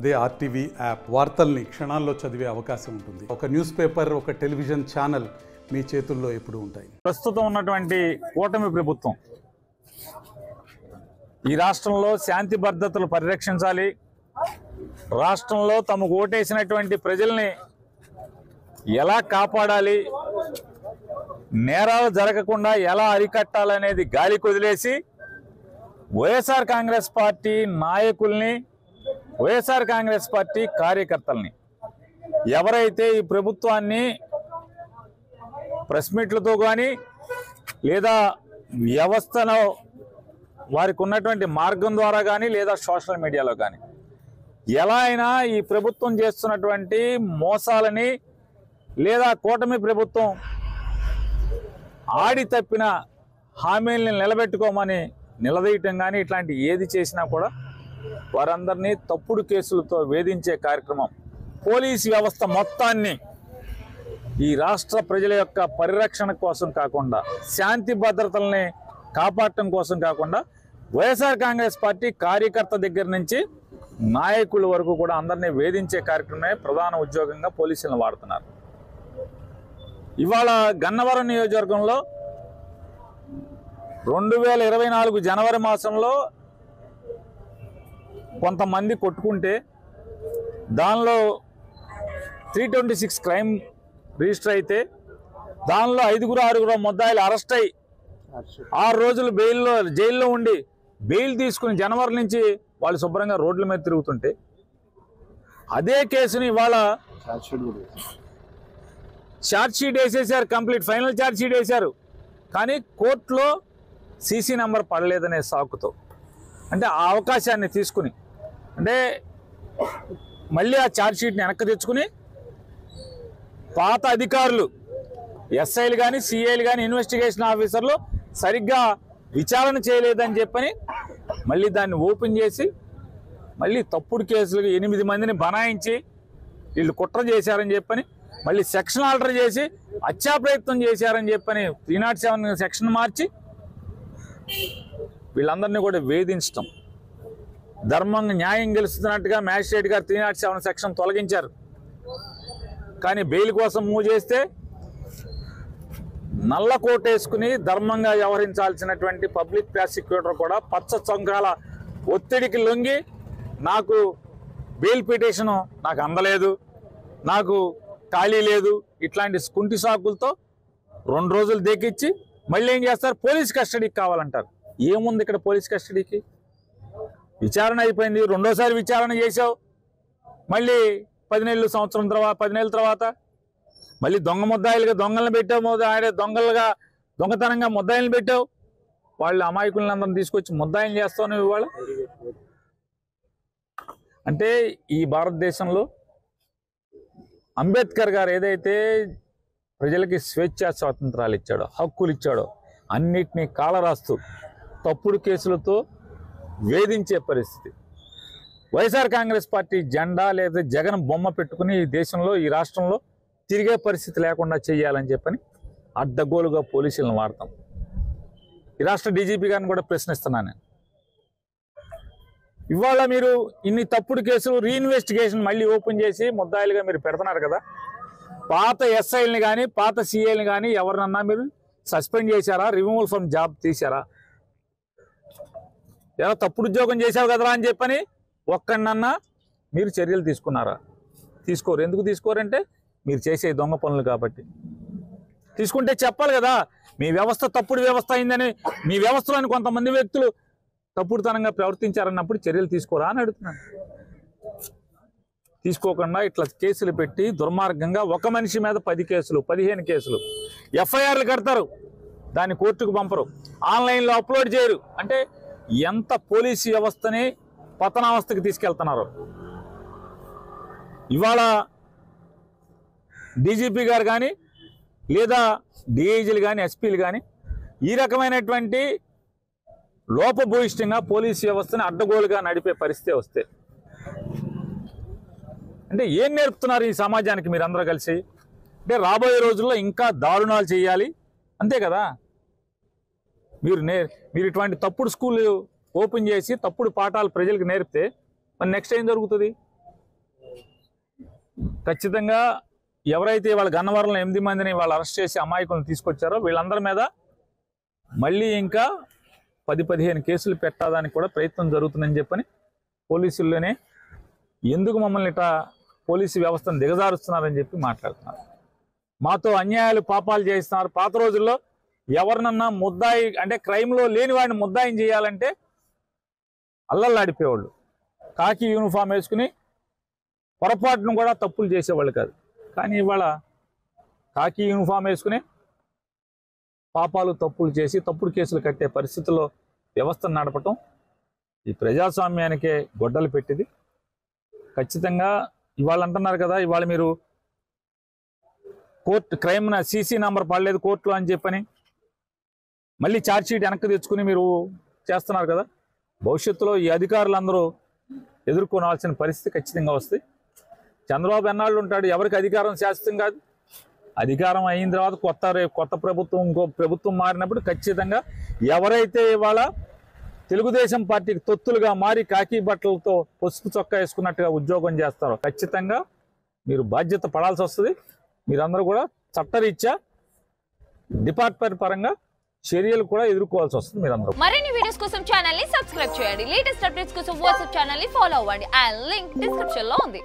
అదే RTV app వార్తల్ని క్షణాల్లో చదివే అవకాశం ఉంటుంది. ఒక న్యూస్ పేపర్, ఒక టెలివిజన్ ఛానల్ మీ చేతుల్లో ఎప్పుడూ ఉంటాయి. ప్రస్తుతం ఉన్నటువంటి కూటమి ప్రభుత్వం ఈ రాష్ట్రంలో శాంతి భద్రతలు పరిరక్షించాలి, రాష్ట్రంలో తమకు ఓటేసినటువంటి ప్రజల్ని ఎలా కాపాడాలి, నేరాలు జరగకుండా ఎలా అరికట్టాలనేది గాలి కొదిలేసి వైఎస్ఆర్ కాంగ్రెస్ పార్టీ నాయకుల్ని, వైఎస్ఆర్ కాంగ్రెస్ పార్టీ కార్యకర్తల్ని, ఎవరైతే ఈ ప్రభుత్వాన్ని ప్రెస్ మీట్లతో కానీ లేదా వ్యవస్థలో వారికి ఉన్నటువంటి మార్గం ద్వారా కానీ లేదా సోషల్ మీడియాలో కానీ ఎలా అయినా ఈ ప్రభుత్వం చేస్తున్నటువంటి మోసాలని లేదా కూటమి ప్రభుత్వం ఆడి తప్పిన హామీల్ని నిలబెట్టుకోమని నిలదీయటం కానీ ఇట్లాంటి ఏది చేసినా కూడా వారందరినీ తప్పుడు కేసులతో వేధించే కార్యక్రమం, పోలీసు వ్యవస్థ మొత్తాన్ని ఈ రాష్ట్ర ప్రజల యొక్క పరిరక్షణ కోసం కాకుండా, శాంతి భద్రతల్ని కాపాడటం కోసం కాకుండా వైఎస్ఆర్ కాంగ్రెస్ పార్టీ కార్యకర్త దగ్గర నుంచి నాయకుల వరకు కూడా అందరినీ వేధించే కార్యక్రమమే ప్రధాన ఉద్యోగంగా పోలీసులను వాడుతున్నారు. ఇవాళ గన్నవరం నియోజకవర్గంలో 2024 జనవరి మాసంలో కొంతమంది కొట్టుకుంటే దానిలో 326 క్రైమ్ రిజిస్టర్ అయితే దానిలో 5-6 ముద్దాయిలు అరెస్ట్ అయ్యి 6 రోజులు జైల్లో ఉండి బెయిల్ తీసుకుని జనవరి నుంచి వాళ్ళు శుభ్రంగా రోడ్ల మీద తిరుగుతుంటే అదే కేసుని ఇవాళ ఛార్జ్ షీట్ వేసేసారు, కంప్లీట్ ఫైనల్ ఛార్జ్ షీట్ వేశారు. కానీ కోర్టులో సీసీ నెంబర్ పడలేదనే సాకుతో, అంటే ఆ అవకాశాన్ని తీసుకుని, అంటే మళ్ళీ ఆ ఛార్జ్ షీట్ని వెనక్కి తెచ్చుకుని పాత అధికారులు ఎస్ఐలు కానీ సిఐలు కానీ ఇన్వెస్టిగేషన్ ఆఫీసర్లు సరిగ్గా విచారణ చేయలేదని చెప్పని మళ్ళీ దాన్ని ఓపెన్ చేసి మళ్ళీ తప్పుడు కేసులు 8 మందిని బనాయించి వీళ్ళు కుట్ర చేశారని చెప్పని మళ్ళీ సెక్షన్ ఆల్టర్ చేసి హత్యా ప్రయత్నం చేశారని చెప్పని 307 సెక్షన్ మార్చి వీళ్ళందరినీ కూడా వేధించటం, ధర్మంగా న్యాయం గెలుస్తున్నట్టుగా మ్యాజిస్ట్రేట్ గారు 307 సెక్షన్ తొలగించారు. కానీ బెయిల్ కోసం మూవ్ చేస్తే నల్ల కోటేసుకుని ధర్మంగా వ్యవహరించాల్సినటువంటి పబ్లిక్ ప్రాసిక్యూటర్ కూడా పచ్చ చొంకాల ఒత్తిడికి లొంగి నాకు బెయిల్ పిటిషను నాకు అందలేదు, నాకు ఖాళీ లేదు, ఇట్లాంటి కుంటి సాకులతో 2 రోజులు దేకిచ్చి మళ్ళీ ఏం చేస్తారు, పోలీస్ కస్టడీకి కావాలంటారు. ఏముంది ఇక్కడ పోలీస్ కస్టడీకి? విచారణ అయిపోయింది, రెండోసారి విచారణ చేసావు, మళ్ళీ 10 నెలలు సంవత్సరం తర్వాత 10 నెలల తర్వాత మళ్ళీ దొంగ ముద్దాయిలుగా దొంగలను పెట్టావు, దొంగలుగా దొంగతనంగా ముద్దాయిలను పెట్టావు, వాళ్ళు అమాయకులందరిని తీసుకొచ్చి ముద్దాయిలు చేస్తావు నువ్వు ఇవాళ. అంటే ఈ భారతదేశంలో అంబేద్కర్ గారు ఏదైతే ప్రజలకి స్వేచ్ఛా స్వాతంత్రాలు ఇచ్చాడో, హక్కులు ఇచ్చాడో, అన్నిటినీ కాలరాస్తూ తప్పుడు కేసులతో వేధించే పరిస్థితి. వైఎస్ఆర్ కాంగ్రెస్ పార్టీ జెండా లేదా జగన్ బొమ్మ పెట్టుకుని ఈ దేశంలో, ఈ రాష్ట్రంలో తిరిగే పరిస్థితి లేకుండా చేయాలని చెప్పని అడ్డగోలుగా పోలీసులను వాడతాం. ఈ రాష్ట్ర డీజీపీ గారిని కూడా ప్రశ్నిస్తున్నాను నేను. ఇవాళ మీరు ఇన్ని తప్పుడు కేసులు రీఇన్వెస్టిగేషన్ మళ్ళీ ఓపెన్ చేసి ముద్దాయిలుగా మీరు పెడుతున్నారు కదా, పాత ఎస్ఐల్ని కానీ పాత సిఐల్ని కానీ ఎవరినన్నా మీరు సస్పెండ్ చేశారా, రిమూవల్ ఫ్రమ్ జాబ్ తీశారా? ఎలా తప్పుడు ఉద్యోగం చేశావు కదరా అని చెప్పని ఒక్కడినన్నా మీరు చర్యలు తీసుకున్నారా? తీసుకోరు. ఎందుకు తీసుకోరంటే మీరు చేసే దొంగ పనులు కాబట్టి. తీసుకుంటే చెప్పాలి కదా, మీ వ్యవస్థ తప్పుడు వ్యవస్థ అయిందని, మీ వ్యవస్థలోని కొంతమంది వ్యక్తులు తప్పుడుతనంగా ప్రవర్తించారన్నప్పుడు చర్యలు తీసుకోరా అని అడుగుతున్నాను. తీసుకోకుండా ఇట్లా కేసులు పెట్టి దుర్మార్గంగా ఒక మనిషి మీద 10 కేసులు 15 కేసులు ఎఫ్ఐఆర్లు కడతారు, దాన్ని కోర్టుకు పంపరు, ఆన్లైన్లో అప్లోడ్ చేయరు. అంటే ఎంత పోలీసు వ్యవస్థని పతనావస్థకి తీసుకెళ్తున్నారు. ఇవాళ డీజీపీ గారు కానీ లేదా డిఐజీలు కానీ ఎస్పీలు కానీ ఈ రకమైనటువంటి లోపభూయిష్టంగా పోలీసు వ్యవస్థని అడ్డగోలుగా నడిపే పరిస్థితి వస్తే అంటే ఏం నేర్పుతున్నారు ఈ సమాజానికి మీరందరూ కలిసి? అంటే రాబోయే రోజుల్లో ఇంకా దారుణాలు చేయాలి, అంతే కదా. మీరు ఇటువంటి తప్పుడు స్కూల్ ఓపెన్ చేసి తప్పుడు పాఠాలు ప్రజలకు నేర్పితే మరి నెక్స్ట్ ఏం జరుగుతుంది? ఖచ్చితంగా ఎవరైతే వాళ్ళ గన్నవరంలో 8 మందిని వాళ్ళు అరెస్ట్ చేసి అమాయకులను తీసుకొచ్చారో వీళ్ళందరి మీద మళ్ళీ ఇంకా 10-15 కేసులు పెట్టడానికి కూడా ప్రయత్నం జరుగుతుందని చెప్పని పోలీసుల్లోనే ఎందుకు మమ్మల్ని ఇట్లా పోలీసు వ్యవస్థను దిగజారుస్తున్నారని చెప్పి మాట్లాడుతున్నారు. మాతో అన్యాయాలు పాపాలు చేస్తున్నారు. పాత రోజుల్లో ఎవరినన్నా ముద్దాయి అంటే క్రైమ్లో లేని వాడిని ముద్దాయిని చేయాలంటే అల్లల్లాడిపోయేవాళ్ళు. కాకి యూనిఫామ్ వేసుకుని పొరపాటును కూడా తప్పులు చేసేవాళ్ళు కాదు. కానీ ఇవాళ కాకి యూనిఫామ్ వేసుకుని పాపాలు తప్పులు చేసి తప్పుడు కేసులు కట్టే పరిస్థితుల్లో వ్యవస్థను నడపటం ఈ ప్రజాస్వామ్యానికే గొడ్డలు పెట్టింది. ఖచ్చితంగా ఇవాళ అంటున్నారు కదా, ఇవాళ మీరు కోర్టు క్రైమ్ సీసీ నంబర్ పడలేదు కోర్టులో అని చెప్పని మళ్ళీ ఛార్జ్షీట్ వెనక్కి తెచ్చుకుని మీరు చేస్తున్నారు కదా. భవిష్యత్తులో ఈ అధికారులందరూ ఎదుర్కొనాల్సిన పరిస్థితి ఖచ్చితంగా వస్తుంది. చంద్రబాబు ఎన్నాళ్ళు ఉంటాడు? ఎవరికి అధికారం శాశ్వతం కాదు. అధికారం అయిన తర్వాత కొత్త ప్రభుత్వం ఇంకో ప్రభుత్వం మారినప్పుడు ఖచ్చితంగా ఎవరైతే ఇవాళ తెలుగుదేశం పార్టీకి తొత్తులుగా మారి కాకి బట్టలతో పసుపు చొక్కా వేసుకున్నట్టుగా ఉద్యోగం చేస్తారో ఖచ్చితంగా మీరు బాధ్యత పడాల్సి వస్తుంది. మీరందరూ కూడా చట్టరీత్యా డిపార్ట్మెంట్ పరంగా చర్యలు కూడా ఎదుర్కోవాల్సి వస్తుంది. మీరందరూ మరిన్ని వీడియోస్ కోసం ఛానల్ ని సబ్స్క్రైబ్ చేయండి. లేటెస్ట్ అప్డేట్స్ కోసం వాట్సాప్ ఛానల్ ని ఫాలో అవ్వండి. ఆ లింక్ డిస్క్రిప్షన్ లో ఉంది.